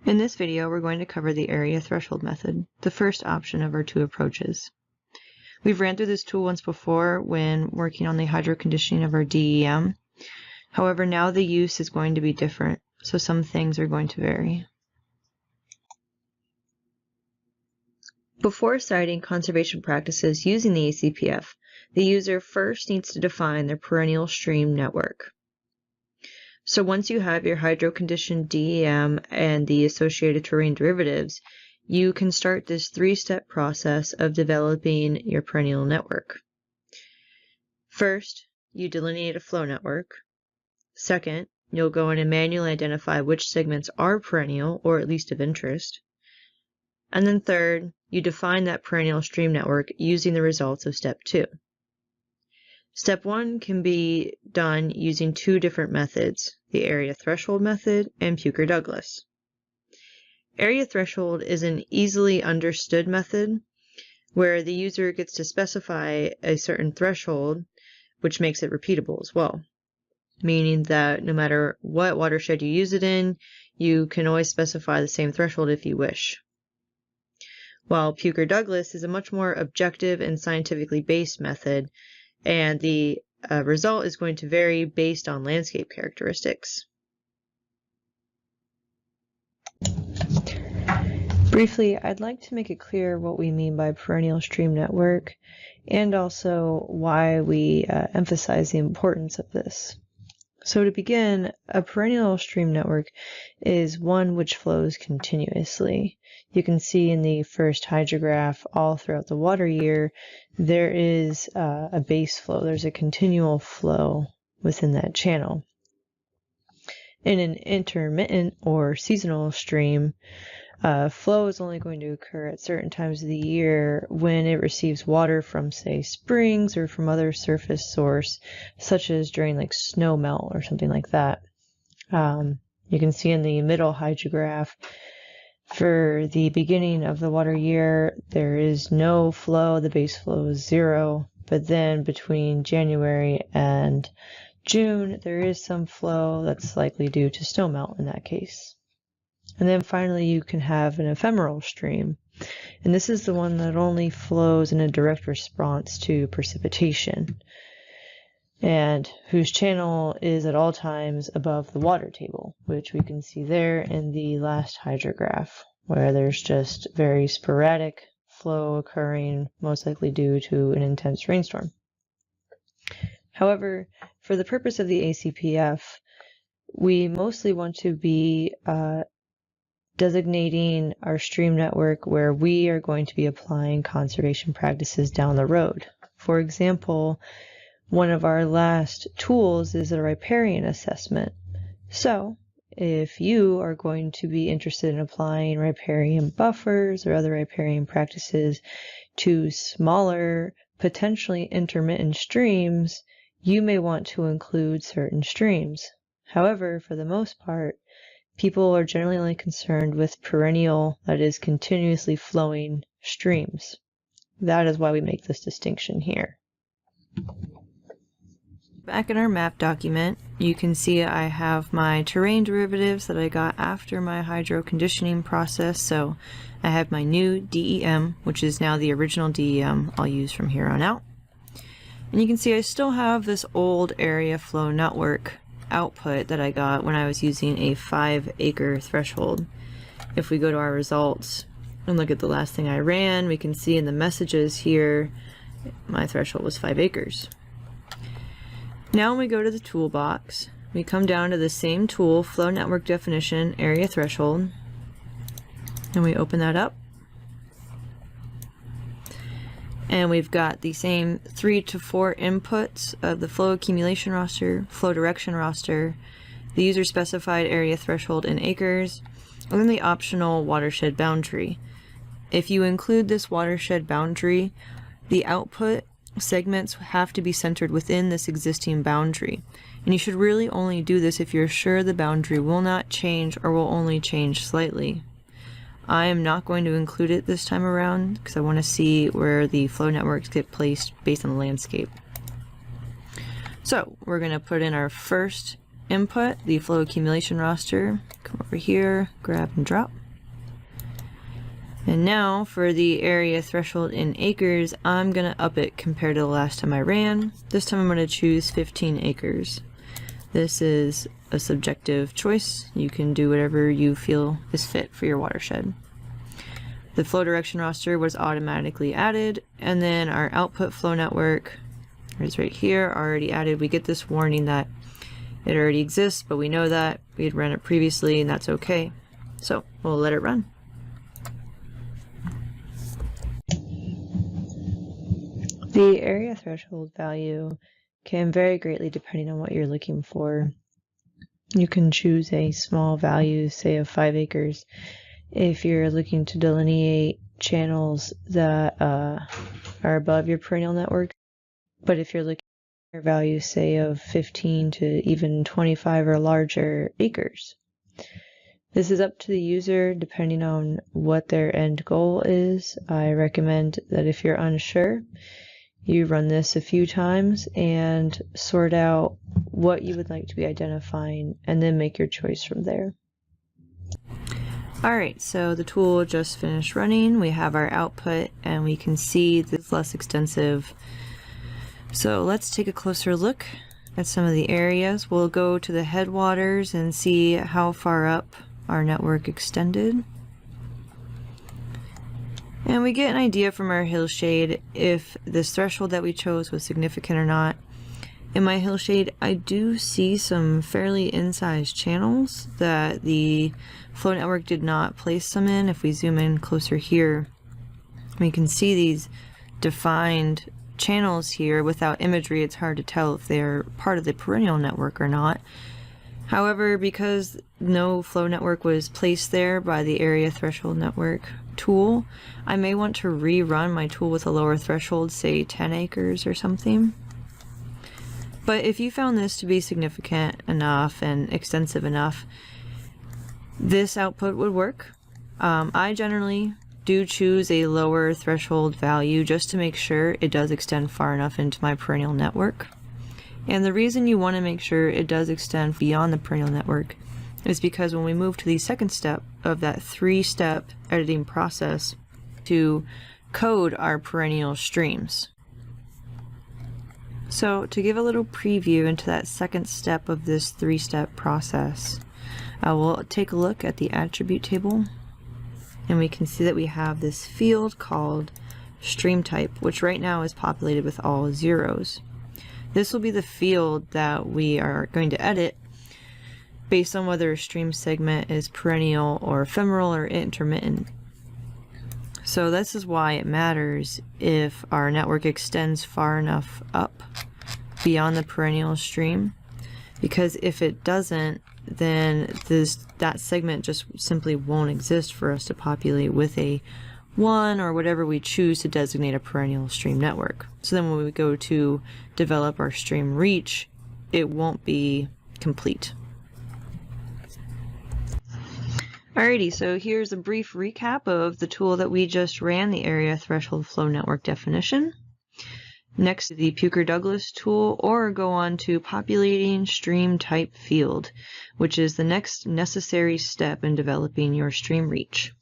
In this video, we're going to cover the area threshold method, the first option of our two approaches. We've ran through this tool once before when working on the hydro conditioning of our DEM. However, now the use is going to be different, so some things are going to vary. Before citing conservation practices using the ACPF, the user first needs to define their perennial stream network. So once you have your hydro-conditioned DEM and the associated terrain derivatives, you can start this three-step process of developing your perennial network. First, you delineate a flow network. Second, you'll go in and manually identify which segments are perennial or at least of interest. And then third, you define that perennial stream network using the results of step 2. Step 1 can be done using two different methods, the area threshold method and Pucher-Douglas. Area threshold is an easily understood method where the user gets to specify a certain threshold, which makes it repeatable as well, meaning that no matter what watershed you use it in, you can always specify the same threshold if you wish. While Pucher-Douglas is a much more objective and scientifically based method, and the result is going to vary based on landscape characteristics. Briefly, I'd like to make it clear what we mean by perennial stream network and also why we emphasize the importance of this. So to begin, a perennial stream network is one which flows continuously. You can see in the first hydrograph all throughout the water year, there is a base flow. There's a continual flow within that channel. In an intermittent or seasonal stream, flow is only going to occur at certain times of the year when it receives water from, say, springs or from other surface source, such as during like snow melt or something like that. You can see in the middle hydrograph, for the beginning of the water year, there is no flow, the base flow is 0, but then between January and June, there is some flow that's likely due to snowmelt in that case. And then finally, you can have an ephemeral stream, and this is the one that only flows in a direct response to precipitation, and whose channel is at all times above the water table, which we can see there in the last hydrograph, where there's just very sporadic flow occurring, most likely due to an intense rainstorm. However, for the purpose of the ACPF, we mostly want to be designating our stream network where we are going to be applying conservation practices down the road. For example, one of our last tools is a riparian assessment. So, if you are going to be interested in applying riparian buffers or other riparian practices to smaller, potentially intermittent streams, you may want to include certain streams. However, for the most part, people are generally only concerned with perennial, that is, continuously flowing streams. That is why we make this distinction here. Back in our map document, you can see I have my terrain derivatives that I got after my hydro conditioning process. So I have my new DEM, which is now the original DEM I'll use from here on out. And you can see I still have this old area flow network output that I got when I was using a 5-acre threshold. If we go to our results and look at the last thing I ran, we can see in the messages here my threshold was 5 acres. Now when we go to the toolbox, we come down to the same tool, flow network definition, area threshold, and we open that up. And we've got the same 3 to 4 inputs of the flow accumulation roster, flow direction roster, the user specified area threshold in acres, and then the optional watershed boundary. If you include this watershed boundary, the output segments have to be centered within this existing boundary. And you should really only do this if you're sure the boundary will not change or will only change slightly. I am not going to include it this time around because I want to see where the flow networks get placed based on the landscape. So we're going to put in our first input, the flow accumulation roster. Come over here, grab and drop. And now for the area threshold in acres, I'm going to up it compared to the last time I ran. This time I'm going to choose 15 acres. This is a subjective choice. You can do whatever you feel is fit for your watershed. The flow direction roster was automatically added, and then our output flow network is right here, already added. We get this warning that it already exists, but we know that. We had run it previously, and that's okay. So we'll let it run. The area threshold value can vary greatly depending on what you're looking for. You can choose a small value, say of 5 acres, if you're looking to delineate channels that are above your perennial network. But if you're looking for a value, say of 15 to even 25 or larger acres, this is up to the user depending on what their end goal is. I recommend that if you're unsure, you run this a few times and sort out what you would like to be identifying, and then make your choice from there. Alright, so the tool just finished running. We have our output and we can see it's less extensive. So let's take a closer look at some of the areas. We'll go to the headwaters and see how far up our network extended. And we get an idea from our hillshade if this threshold that we chose was significant or not. In my hillshade, I do see some fairly incised channels that the flow network did not place them in. If we zoom in closer here, we can see these defined channels here. Without imagery, it's hard to tell if they're part of the perennial network or not. However, because no flow network was placed there by the area threshold network tool, I may want to rerun my tool with a lower threshold, say 10 acres or something. But if you found this to be significant enough and extensive enough, this output would work. I generally do choose a lower threshold value just to make sure it does extend far enough into my perennial network. And the reason you want to make sure it does extend beyond the perennial network is because when we move to the second step of that 3-step editing process to code our perennial streams. So to give a little preview into that second step of this 3-step process, we'll take a look at the attribute table, and we can see that we have this field called stream type, which right now is populated with all zeros. This will be the field that we are going to edit based on whether a stream segment is perennial or ephemeral or intermittent. So this is why it matters if our network extends far enough up beyond the perennial stream, because if it doesn't, then that segment just simply won't exist for us to populate with a 1 or whatever we choose to designate a perennial stream network. So then when we go to develop our stream reach, it won't be complete. Alrighty, so here's a brief recap of the tool that we just ran, the area threshold flow network definition. Next, the Pucher-Douglas tool, or go on to populating stream type field, which is the next necessary step in developing your stream reach.